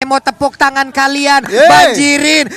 emote tepuk tangan kalian.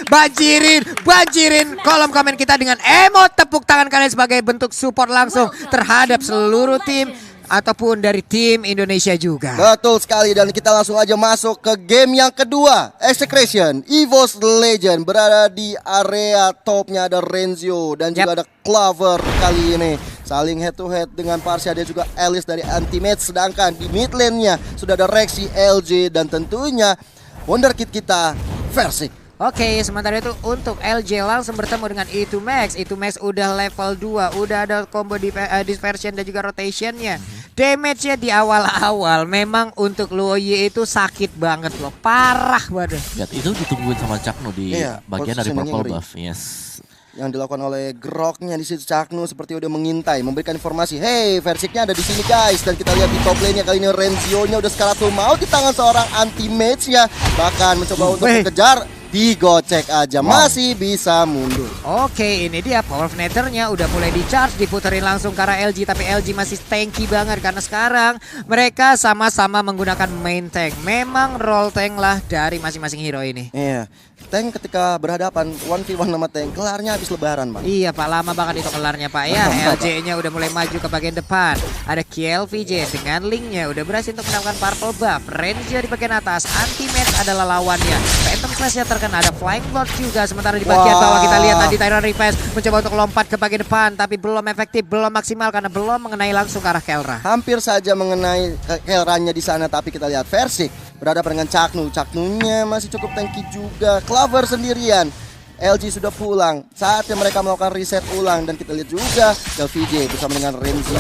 Banjirin kolom komen kita dengan emote tepuk tangan kalian sebagai bentuk support langsung terhadap seluruh tim ataupun dari tim Indonesia juga. Betul sekali, dan kita langsung aja masuk ke game yang kedua. Execration EVOS Legend berada di area topnya, ada Renzio dan juga ada Clover kali ini saling head to head dengan Parsia dan juga Alice dari Anti-Match. Sedangkan di mid lane-nya sudah ada Rexy, LJ dan tentunya wonderkid kita Versik. Oke, sementara itu untuk LJ langsung bertemu dengan E2max. E2max udah level 2, udah ada combo dispersion dan juga rotationnya. Damage-nya di awal-awal memang untuk Luoyi itu sakit banget loh, parah banget. Ya, itu ditungguin sama Chakno di bagian dari purple buff. Yes. Yang dilakukan oleh Groknya di situ, Chakno seperti udah mengintai, memberikan informasi. Hey, Versiknya ada di sini guys. Dan kita lihat di top lane-nya kali ini Renzio-nya udah skalatul maut di tangan seorang Anti-Match ya. Bahkan mencoba untuk mengejar, digocek aja, masih bisa mundur. Oke, ini dia power netternya udah mulai di charge, diputerin langsung ke arah LG, tapi LG masih tanky banget karena sekarang mereka sama-sama menggunakan main tank. Memang role tank lah dari masing-masing hero ini. Iya, tank ketika berhadapan 1v1 sama tank, kelarnya habis lebaran, Bang. Iya Pak, lama banget itu kelarnya Pak ya. LJ-nya udah mulai maju ke bagian depan. Ada KLVJ dengan linknya udah berhasil untuk mendapatkan purple buff. Renzio di bagian atas, Anti-Match adalah lawannya. Phantom Slash-nya terkena, ada Flying Blood juga. Sementara di bagian bawah kita lihat tadi Tyron Request mencoba untuk lompat ke bagian depan, tapi belum efektif, belum maksimal karena belum mengenai langsung ke arah Kelra. Hampir saja mengenai Kelranya di sana, tapi kita lihat Versik berhadapan dengan Chakno. Chakno-nya masih cukup tanky juga. Clover sendirian. LG sudah pulang, saatnya mereka melakukan reset ulang. Dan kita lihat juga LVJ bersama dengan Renzio.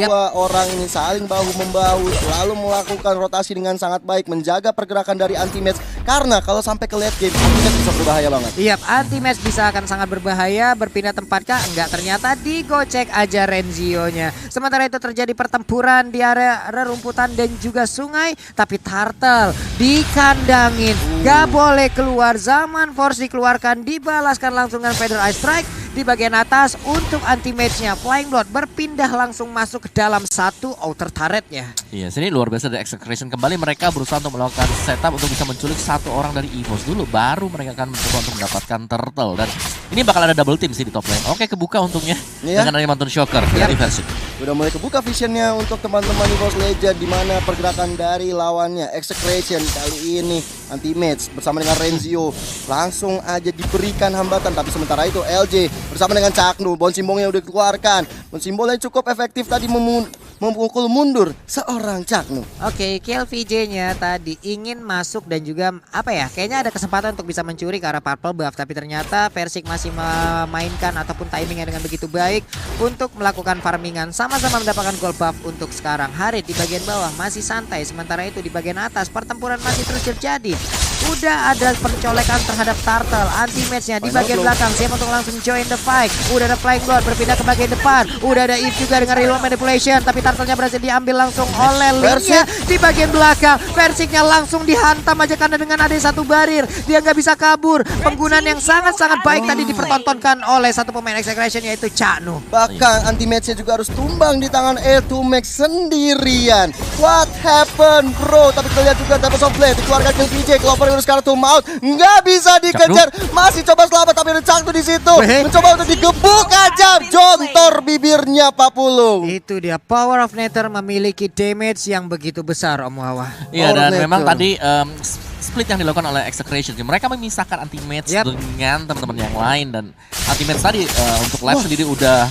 Dua orang ini saling bahu-membahu, selalu melakukan rotasi dengan sangat baik, menjaga pergerakan dari Anti-Match. Karena kalau sampai ke late game, Anti-Match bisa berbahaya banget. Iya, Anti-Match bisa akan sangat berbahaya. Berpindah tempat kah? Enggak, ternyata digocek aja Renzio-nya. Sementara itu terjadi pertempuran di area rerumputan dan juga sungai. Tapi Turtle dikandangin, gak boleh keluar. Zaman Force dikeluarkan, dibalaskan langsung dengan Feather Ice Strike di bagian atas. Untuk Anti-Match-nya Flying Blood berpindah langsung masuk ke dalam satu outer turret-nya. Iya, sini luar biasa dari Execration. Kembali mereka berusaha untuk melakukan setup untuk bisa menculik satu orang dari EVOS dulu, baru mereka akan mencoba untuk mendapatkan Turtle. Dan ini bakal ada double team sih di top lane. Oke, kebuka untungnya dengan adanya Mountain Shocker dari Versik. Udah mulai kebuka visionnya untuk teman-teman EVOS Legend, di mana pergerakan dari lawannya Execration kali ini Anti-Match bersama dengan Renzio langsung aja diberikan hambatan. Tapi sementara itu LJ bersama dengan Chakno, Bon Simbongnya udah dikeluarkan. Bon Simbongnya cukup efektif tadi memukul mundur seorang Chakno. Oke, KLVJ-nya tadi ingin masuk dan juga apa ya, kayaknya ada kesempatan untuk bisa mencuri ke arah purple buff, tapi ternyata Versik masih memainkan ataupun timingnya dengan begitu baik untuk melakukan farmingan. Sama-sama mendapatkan gold buff untuk sekarang. Harit di bagian bawah masih santai, sementara itu di bagian atas pertempuran masih terus terjadi. Udah ada pencolekan terhadap Turtle. Anti-Match-nya di bagian belakang siap untuk langsung join the fight. Udah ada Flying Blood berpindah ke bagian depan. Udah ada Eve juga dengan reload manipulation, tapi Turtle-nya berhasil diambil langsung oleh Linknya di bagian belakang. Versiknya langsung dihantam aja karena dengan ada satu barir, dia nggak bisa kabur. Penggunaan yang sangat-sangat baik tadi dipertontonkan oleh satu pemain Execration, yaitu Chakno. Bahkan Anti-Match-nya juga harus tumbang di tangan E2max sendirian. What happened bro? Tapi kita lihat juga Tempest of Blade dikeluarkan ke VJ. Clover udah sekarang tuh maut, nggak bisa dikejar. Masih coba selamat, tapi ada Chakno di situ. Mencoba untuk digebuk aja, jontor bibirnya Pak Pulung. Itu dia, Power of Nether memiliki damage yang begitu besar, Om Wawa. Iya, dan memang tadi split yang dilakukan oleh Execration, mereka memisahkan Anti-Match dengan teman-teman yang lain. Dan Anti-Match tadi untuk live sendiri udah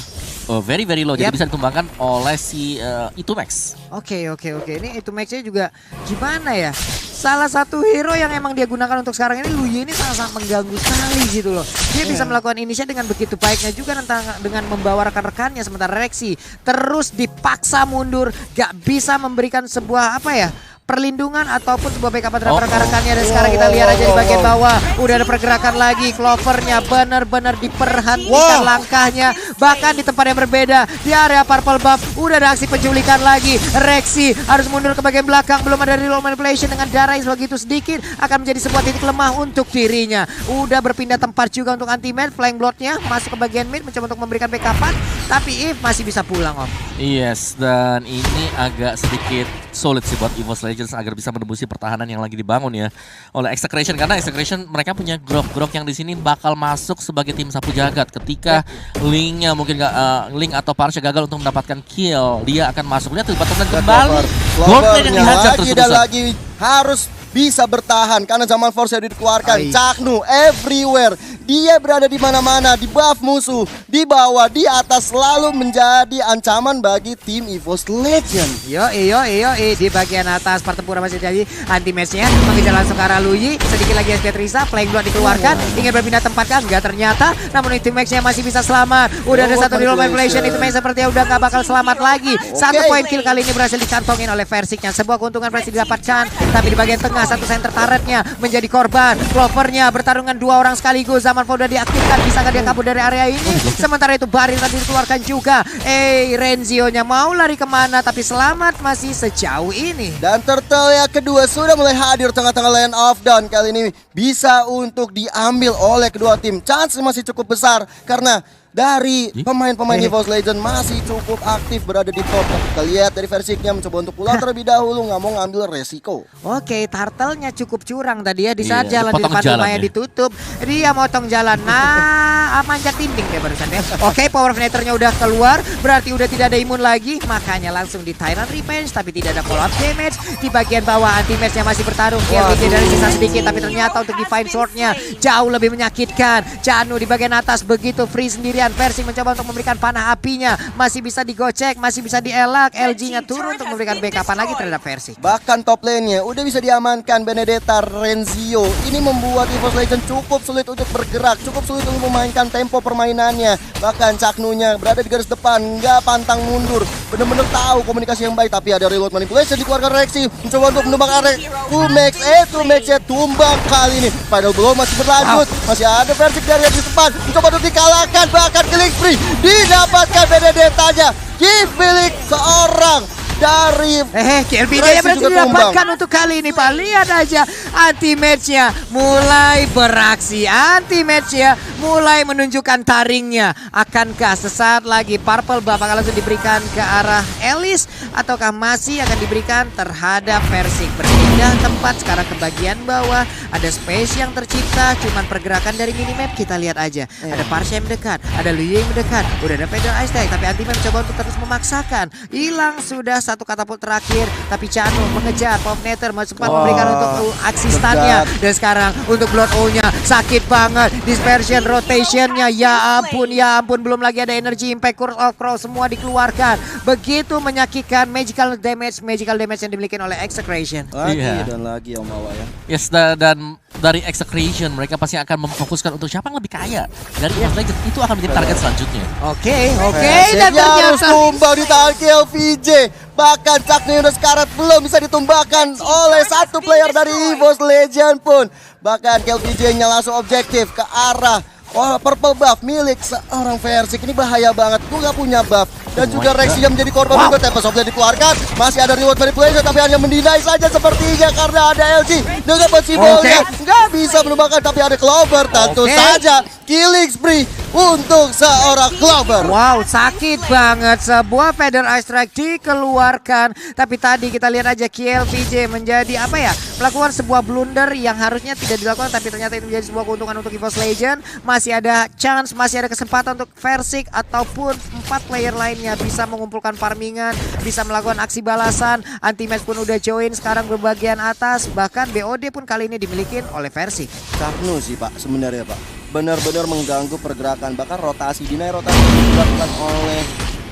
very low, jadi bisa ditumbangkan oleh si E2max. Oke. Ini E2max-nya juga gimana ya? Salah satu hero yang emang dia gunakan untuk sekarang ini, Luye ini sangat-sangat mengganggu sekali gitu loh. Dia bisa melakukan inisiat dengan begitu baiknya juga dengan membawa rekan-rekannya. Sementara Rexy terus dipaksa mundur, gak bisa memberikan sebuah apa ya, perlindungan ataupun sebuah backup terhadap rekan-rekannya. Dan sekarang kita lihat aja di bagian bawah udah ada pergerakan lagi. Clover-nya benar-benar diperhentikan langkahnya, bahkan di tempat yang berbeda di area purple buff. Udah ada aksi penculikan lagi. Rexy harus mundur ke bagian belakang, belum ada reload manipulation dengan darah yang begitu sedikit akan menjadi sebuah titik lemah untuk dirinya. Udah berpindah tempat juga untuk anti-match, flank bloodnya masuk ke bagian mid mencoba untuk memberikan backupan, tapi If masih bisa pulang Om. Yes, dan ini agak sedikit sulit sih buat EVOS Legends agar bisa menembusi pertahanan yang lagi dibangun ya oleh Execration, karena Execration mereka punya grok-grok yang di sini bakal masuk sebagai tim sapu jagat ketika Link-nya mungkin Link atau Parsha gagal untuk mendapatkan kill, dia akan masuk. Lihat tuh bottom lane kembali, gold lane yang dihajar lagi dan terus-terusan. lagi harus bisa bertahan karena zaman force yang dikeluarkan. Chaknu everywhere. Dia berada di mana-mana, di buff musuh, di bawah, di atas, selalu menjadi ancaman bagi tim EVOS Legend. Yo di bagian atas pertempuran masih jadi anti matchnya mengejar langsung ke arah Luyi. Sedikit lagi SP Trisa, flank blood dikeluarkan, ingin berpindah tempat kan? Enggak ternyata, namun itu matchnya masih bisa selamat. Udah ada satu reload manipulation, itu match sepertinya udah gak bakal selamat lagi. Satu poin kill kali ini berhasil dicantongin oleh Versiknya. Sebuah keuntungan berhasil didapatkan, tapi di bagian tengah satu center turretnya menjadi korban. Clovernya bertarungan dua orang sekaligus. Zaman udah diaktifkan, bisa nggak dia kabur dari area ini? Sementara itu Barir tadi dikeluarkan juga. Renzio-nya mau lari kemana, tapi selamat masih sejauh ini. Dan turtle yang kedua sudah mulai hadir tengah-tengah lane of down. Kali ini bisa untuk diambil oleh kedua tim. Chance masih cukup besar karena dari pemain-pemain EVOS Legend masih cukup aktif berada di top. Kita lihat dari Versiknya mencoba untuk pulang terlebih dahulu, nggak mau ngambil resiko. Oke, turtle-nya cukup curang tadi ya. Di saat jalan di potong depan rumahnya ditutup, dia motong jalan. Nah, manjat dinding dia barusan ya. Oke, power of Nether-nya udah keluar, berarti udah tidak ada imun lagi. Makanya langsung di Tyrant Revenge, tapi tidak ada follow up damage. Di bagian bawah anti-match-nya masih bertarung. KLPJ dari sisa sedikit, tapi ternyata untuk Divine Sword-nya jauh lebih menyakitkan. Chanu di bagian atas begitu free sendirian. Versing mencoba untuk memberikan panah apinya, masih bisa digocek, masih bisa dielak. LG-nya turun untuk memberikan backupan lagi terhadap Versing. Bahkan top lane-nya udah bisa diamankan Benedetta, Renzio. Ini membuat EVOS Legend cukup sulit untuk bergerak, cukup sulit untuk memainkan tempo permainannya. Bahkan Chaknu-nya berada di garis depan, nggak pantang mundur. Bener-bener tahu komunikasi yang baik, tapi ada reload manipulation dikeluarkan Rexy. Mencoba untuk menumbang area 2max, 2max-nya tumbang kali ini. Final blow masih berlanjut, masih ada Versing dari di depan. Mencoba untuk dikalahkan, bahkan killing spree didapatkan Benedetta-nya. Kipilik seorang dari KLPJ berhasil didapatkan untuk kali ini Pak. Lihat aja anti-match-nya mulai beraksi, anti-match-nya mulai menunjukkan taringnya. Akankah sesaat lagi purple buff akan langsung diberikan ke arah Elis, ataukah masih akan diberikan terhadap Versing? Berpindah tempat sekarang ke bagian bawah, ada space yang tercipta, cuman pergerakan dari minimap kita lihat aja. Ada Parsha yang mendekat, ada Liu yang mendekat, udah ada Pedal Ice Tag, tapi anti-match mencoba untuk terus memaksakan. Hilang sudah satu katapult terakhir, tapi Chanu mengejar Pop Nether, sempat memberikan untuk aksi stunnya. Dan sekarang untuk Blood O-nya sakit banget, dispersion rotationnya, ya ampun, belum lagi ada energy impact, Curse of Crow semua dikeluarkan. Begitu menyakitkan magical damage yang dimiliki oleh Execration. Lagi dan lagi Om Awa ya. Yes, dan dari Execration mereka pasti akan memfokuskan untuk siapa yang lebih kaya dari EVOS Legends, itu akan menjadi target selanjutnya. Oke, dan harus ternyata tumbang di tangan KLPJ. Bahkan Chaknu Yunus Karat belum bisa ditumbangkan oleh satu player dari EVOS Legend pun. Bahkan KLPJ-nya langsung objektif ke arah purple buff milik seorang Versing. Ini bahaya banget, gue gak punya buff. Dan juga Rexy yang menjadi korban juga. Tempest of Blade dikeluarkan, masih ada reward manipulation, tapi hanya mendinai saja sepertinya karena ada LG dengan possible-nya. Nggak bisa menumbangkan, tapi ada Clover. Tentu saja killing spree untuk seorang Clover. Wow, sakit banget. Sebuah Feather Ice Strike dikeluarkan. Tapi tadi kita lihat aja KLPJ menjadi melakukan sebuah blunder yang harusnya tidak dilakukan, tapi ternyata itu menjadi sebuah keuntungan untuk EVOS Legend. Masih ada chance, masih ada kesempatan untuk Versing ataupun 4 player lainnya bisa mengumpulkan farmingan, bisa melakukan aksi balasan. Anti-match pun udah join sekarang berbagian atas. Bahkan BOD pun kali ini dimiliki oleh Versing. Chaknu sih Pak sebenarnya Pak, benar-benar mengganggu pergerakan. Bahkan rotasi rotasi dilakukan oleh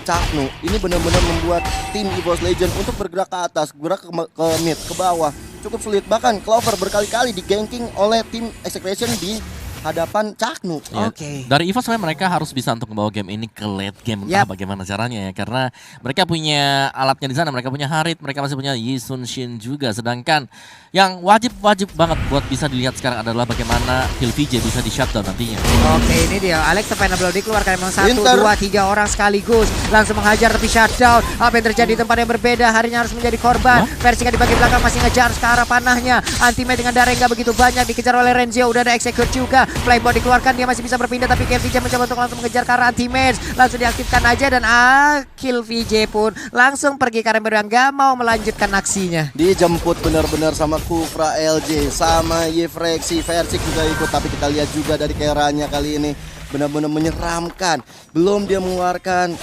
Chaknu ini benar-benar membuat tim EVOS Legend untuk bergerak ke atas, bergerak ke mid, ke bawah cukup sulit. Bahkan Clover berkali-kali di ganking oleh tim Execration di hadapan Caknu. Ya, Oke. dari EVOS sebenarnya mereka harus bisa untuk membawa game ini ke late game. Entah bagaimana caranya ya. Karena mereka punya alatnya di sana. Mereka punya Harit, mereka masih punya Yi Sun Shin juga. Sedangkan yang wajib banget buat bisa dilihat sekarang adalah bagaimana Kill VJ bisa di shutdown nantinya. Oke, ini dia Alex Final Blow dikeluarkan memang 1, Winter. 2, 3 orang sekaligus. Langsung menghajar tapi shutdown. Apa yang terjadi di tempat yang berbeda? Harinya harus menjadi korban. Versinya di bagian belakang masih ngejar ke arah panahnya. Anti-mate dengan darah yang gak begitu banyak dikejar oleh Renzio. Udah ada execute juga. Playboy dikeluarkan, dia masih bisa berpindah tapi Kill VJ mencoba untuk langsung mengejar ke arah anti-mate. Langsung diaktifkan aja dan Kill VJ pun langsung pergi karena yang gak mau melanjutkan aksinya. Dijemput benar-benar sama Kufra LJ, sama Yefrexi, Versik juga ikut. Tapi kita lihat juga dari Keranya kali ini benar-benar menyeramkan. Belum dia mengeluarkan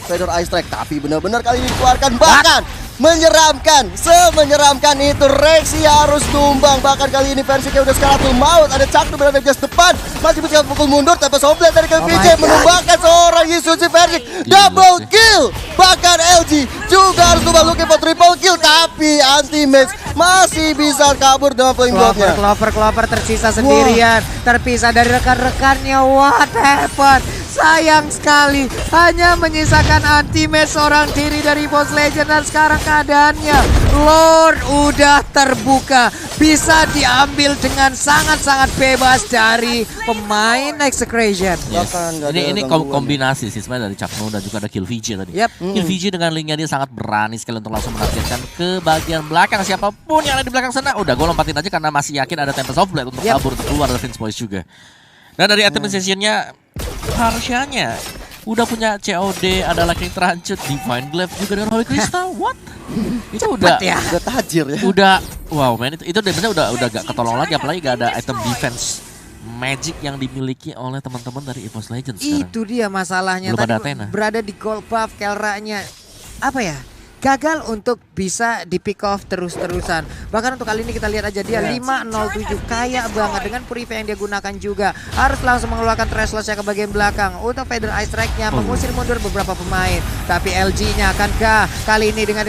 Feather Ice Strike, tapi benar-benar kali ini dikeluarkan. Bahkan menyeramkan, semenyeramkan itu. Rexy harus tumbang. Bahkan kali ini Versiknya udah skalatul maut. Ada Caknu berada di depan, masih bisa pukul mundur tanpa soblet dari KVJ, menumbangkan seorang Yisuji Versik. Double kill. Bahkan LG juga harus tumbang, looking for triple kill. Tapi anti-match masih bisa kabur dengan point blocknya. Clover tersisa sendirian, terpisah dari rekan-rekannya. What happened? Sayang sekali, hanya menyisakan anti-match seorang diri dari EVOS Legend. Dan sekarang keadaannya Lord udah terbuka, bisa diambil dengan sangat-sangat bebas dari pemain Execration. Yes. Ini kombinasi sih sebenarnya dari Caknu dan juga ada Kill VJ tadi. Kill VJ dengan linknya dia sangat berani sekali untuk langsung menargetkan ke bagian belakang. Siapapun yang ada di belakang sana, udah gue lompatin aja karena masih yakin ada Tempest of Blade untuk kabur untuk keluar dari Vince Boys juga. Dan dari optimization-nya, harusnya udah punya COD, ada Lightning Transit, Divine Glaive juga dengan Holy Crystal. What? Itu udah tajir ya. Udah wow man, itu defense udah gak ketolong lagi, apalagi gak ada item defense magic yang dimiliki oleh teman-teman dari EVOS Legends sekarang. Itu dia masalahnya. Belum tadi ada Athena. Berada di gold buff, Kelranya apa ya? Gagal untuk bisa di pick off terus-terusan. Bahkan untuk kali ini kita lihat aja dia 507, kaya banget dengan Purify yang dia gunakan juga. Harus langsung mengeluarkan Thrashless-nya ke bagian belakang untuk Feather Ice Strike-nya mengusir mundur beberapa pemain. Tapi LG-nya akankah kali ini dengan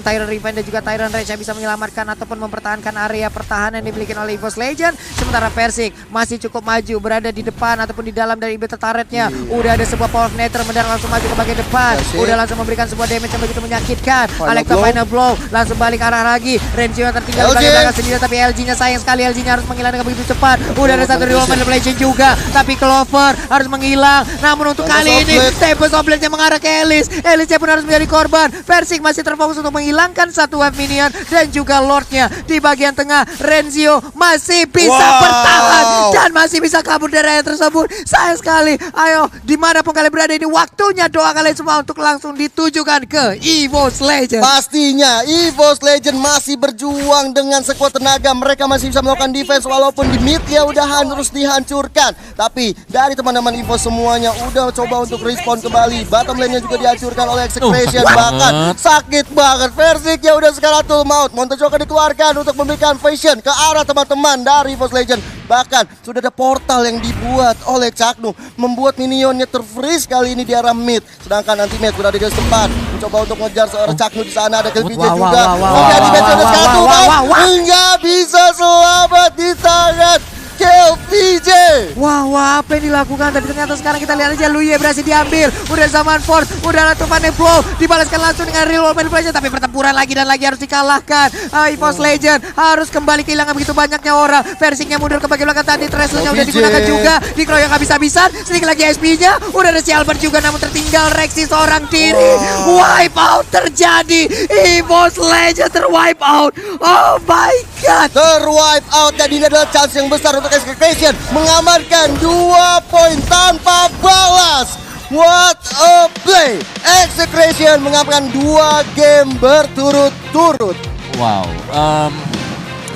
Tyrant Revenge dan juga Tyrant Rage yang bisa menyelamatkan ataupun mempertahankan area pertahanan yang dimiliki oleh EVOS Legend. Sementara Versik masih cukup maju, berada di depan ataupun di dalam dari Inhibitor turret-nya. Udah ada sebuah Power of Nether mendarat langsung maju ke bagian depan. Udah langsung memberikan sebuah damage yang begitu menyakitkan. Alexa Final Blow langsung balik arah lagi. Renzio yang tertinggal di belakang sendiri, tapi LG-nya sayang sekali. LG-nya harus menghilang dengan begitu cepat. Udah ada satu Real Manipulation juga, tapi Clover harus menghilang. Namun untuk kali ini Tempest of Blade-nya mengarah ke Elis. Elisnya pun harus menjadi korban. Versik masih terfokus untuk menghilangkan satu wave minion dan juga Lord-nya di bagian tengah. Renzio masih bisa bertahan dan masih bisa kabur dari area tersebut. Sayang sekali. Ayo, dimanapun kalian berada ini, waktunya doa kalian semua untuk langsung ditujukan ke EVOS Legend. Pastinya EVOS Legend masih berjuang dengan sekuat tenaga. Mereka masih bisa melakukan defense walaupun di mid ya udah harus dihancurkan. Tapi dari teman-teman EVOS semuanya udah coba untuk respawn kembali. Bottom lane-nya juga dihancurkan oleh Execration. Bahkan sakit banget. Versik ya udah skalatul maut. Montejoka dikeluarkan untuk memberikan vision ke arah teman-teman dari EVOS Legend. Bahkan sudah ada portal yang dibuat oleh Caknu, membuat minionnya terfreeze kali ini di arah mid. Sedangkan anti-mate berada di tempat mencoba untuk mengejar seorang Caknu. Di sana ada Kill VJ juga. Oke, anti-mate sudah skalatul maut. Enggak bisa selamat di tangan Kill VJ. Wah, apa yang dilakukan? Tapi ternyata sekarang kita lihat aja Luye berhasil diambil. Udah zaman Force, udah ada Tufane Flow, dibalaskan langsung dengan Real World Manipulation. Tapi pertempuran lagi dan lagi harus dikalahkan. EVOS Legend harus kembali kehilangan begitu banyaknya orang. Versinya mundur ke bagian belakang tadi. Thrashless-nya udah digunakan juga. Dikeroyok habis-habisan. Sedikit lagi SP-nya. Udah ada si Albert juga, namun tertinggal Rexy seorang diri. Wipe out terjadi. EVOS Legend terwipe out. Oh my god. Terwipe out, dan ini adalah chance yang besar untuk Execration mengamankan 2 poin tanpa balas. What a play! Execration mengamankan 2 game berturut-turut. Wow,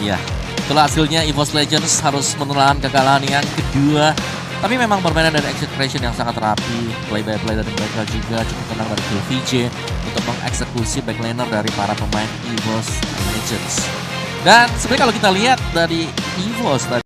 ya itulah hasilnya. EVOS Legends harus menelan kekalahan yang kedua. Tapi memang permainan dari Execration yang sangat rapi. Play by play dari mereka juga cukup tenang dari Kill VJ untuk mengeksekusi backlaner dari para pemain EVOS Legends. Dan sebenarnya kalau kita lihat dari EVOS tadi